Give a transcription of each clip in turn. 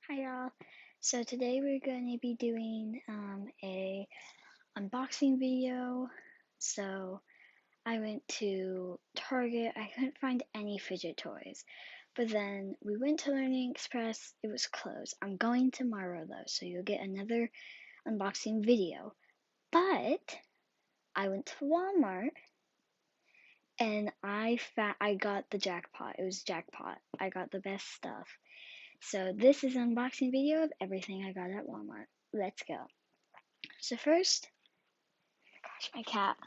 Hi y'all. So today we're going to be doing a unboxing video. So I went to Target. I couldn't find any fidget toys. But then we went to Learning Express. It was closed. I'm going tomorrow though, so you'll get another unboxing video. But I went to Walmart and I got the jackpot. It was jackpot. I got the best stuff. So this is an unboxing video of everything I got at Walmart. Let's go. So first, gosh, my cat.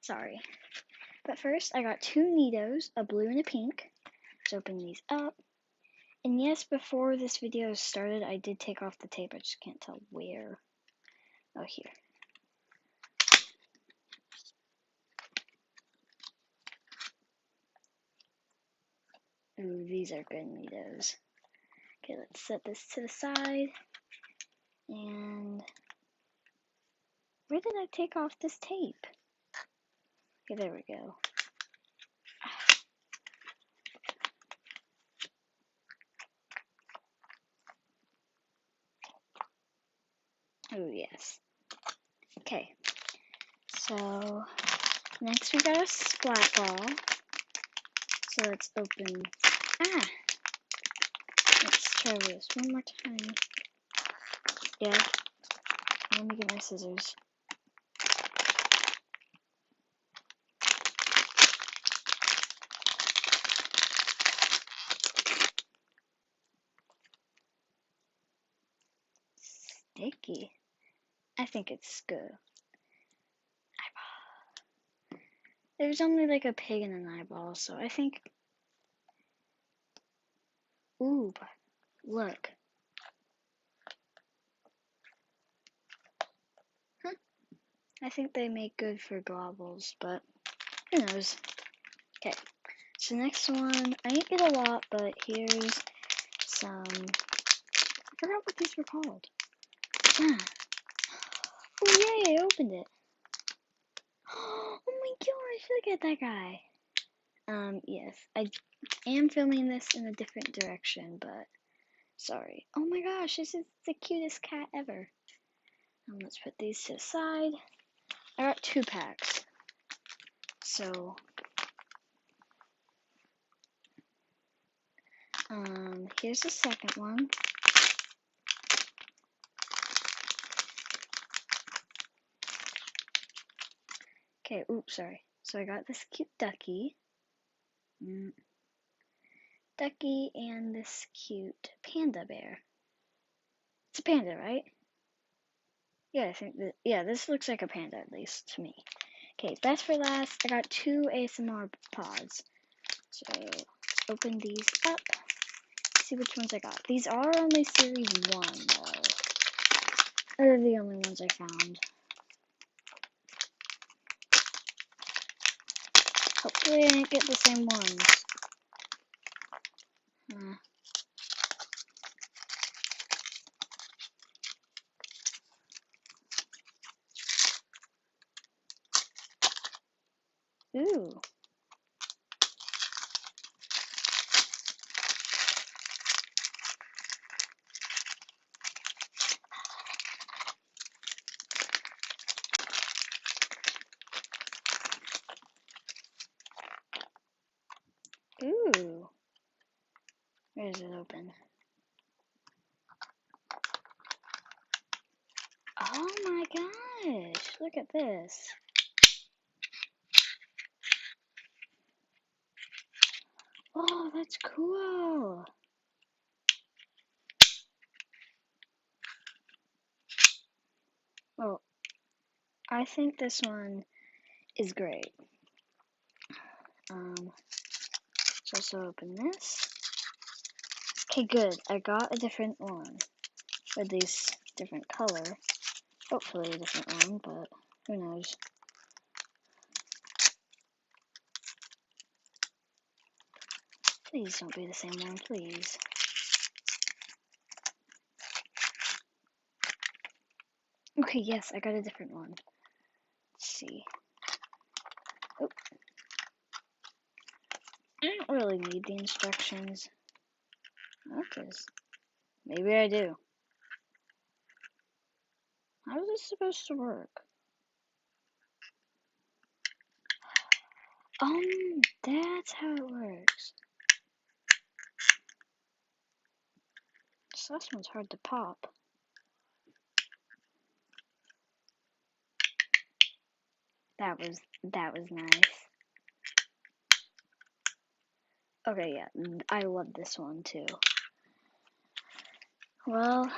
Sorry. But first, I got two Neatos, a blue and a pink. Let's open these up. And yes, before this video started, I did take off the tape. I just can't tell where. Oh, here. Ooh, these are good Neatos. Okay, let's set this to the side. And where did I take off this tape? Okay, there we go. Oh, yes. Okay, so next we got a splat ball. So let's open. Let's try this one more time. Yeah. Let me get my scissors. Sticky. I think it's good. Eyeball. There's only like a pig and an eyeball, so I think. Ooh, look. Huh. I think they make good for globbles, but who knows. Okay, so next one, I didn't get a lot, but here's some. I forgot what these were called. Ah. Oh yay! I opened it. Oh my gosh! Look at that guy. Yes, I am filming this in a different direction, but sorry. Oh my gosh, this is the cutest cat ever. Let's put these to the side. I got 2 packs. So, here's the second one. Okay, oops, sorry. So I got this cute ducky. Ducky and this cute panda bear. It's a panda, right? Yeah, I think that, yeah, this looks like a panda at least to me. Okay, best for last, I got 2 ASMR pods. So, let's open these up. See which ones I got. These are only series 1, though. They're the only ones I found. Hopefully I didn't get the same ones. Ooh. Ooh. Where is it open? Oh my gosh. Look at this. Oh, that's cool. Well, I think this one is great. Let's also open this. Okay, good. I got a different one. Or at least different color. Hopefully a different one, but who knows. Please don't be the same one, please. Okay, yes, I got a different one. Let's see. Oh. I don't really need the instructions. What is Maybe I do. How is this supposed to work? That's how it works. This last one's hard to pop. That was nice. Okay, yeah, I love this one too. Well,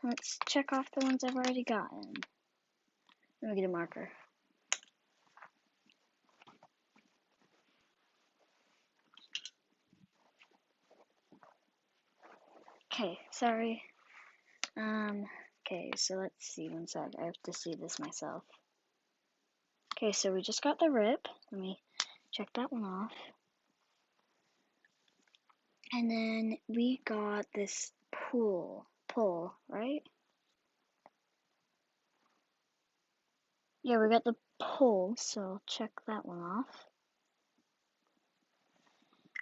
let's check off the ones I've already gotten. Let me get a marker. Okay, sorry. Okay, so let's see one sec. I have to see this myself. Okay, so we just got the rip. Let me check that one off. And then we got this pull, right? Yeah, we got the pull, so check that one off.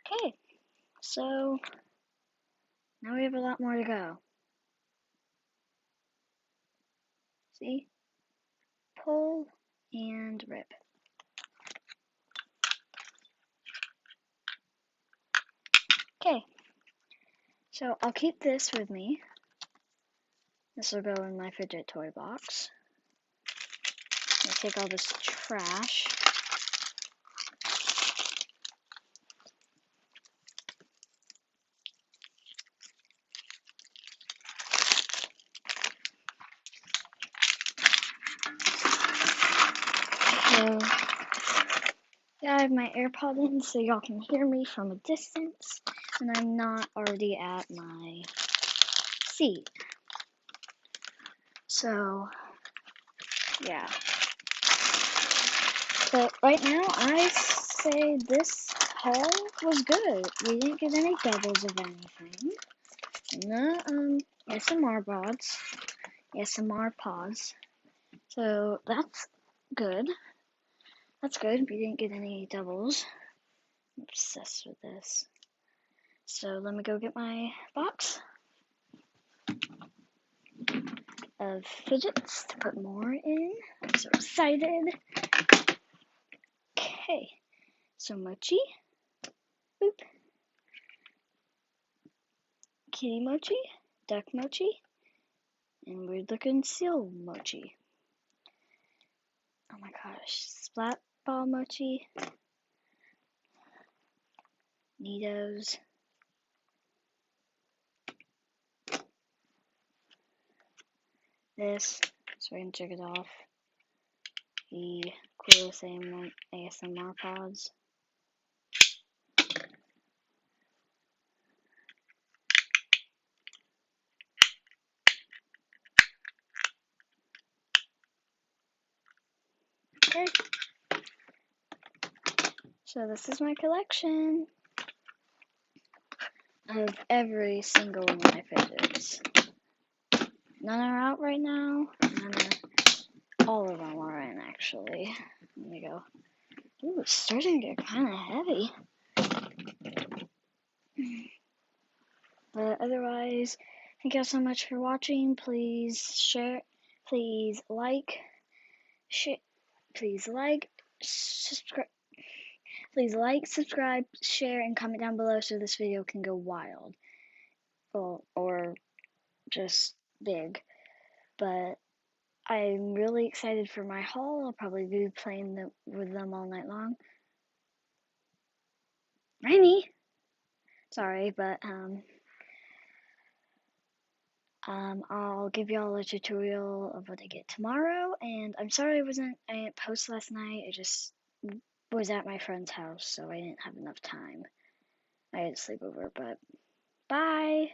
Okay, so now we have a lot more to go. See? Pull and rip. Okay, so I'll keep this with me. This will go in my fidget toy box. I'll take all this trash. So, yeah, I have my AirPod in so y'all can hear me from a distance, and I'm not already at my seat. So, yeah. But right now, I say this haul was good. We didn't get any doubles of anything. No, SMR pods. SMR pods. So, that's good. That's good. We didn't get any doubles. I'm obsessed with this. So let me go get my box of fidgets to put more in. I'm so excited. Okay. So mochi. Boop. Kitty mochi. Duck mochi. And weird looking seal mochi. Oh my gosh. Splat ball mochi. Neatos. This, so I can check it off. The coolest ASMR pods. Okay. So this is my collection of every single one of my fidgets. None are out right now. All of them are in, actually. Let me go. Ooh, it's starting to get kind of heavy. But otherwise, thank y'all so much for watching. Please share. Please like. Please like. Subscribe. Please like, subscribe, share, and comment down below so this video can go wild. Well, or just big. But I'm really excited for my haul. I'll probably be playing with them all night long. Rainy. Sorry, but I'll give y'all a tutorial of what I get tomorrow. And I'm sorry I didn't post last night. I just was at my friend's house, so I didn't have enough time. I had a sleepover, but bye.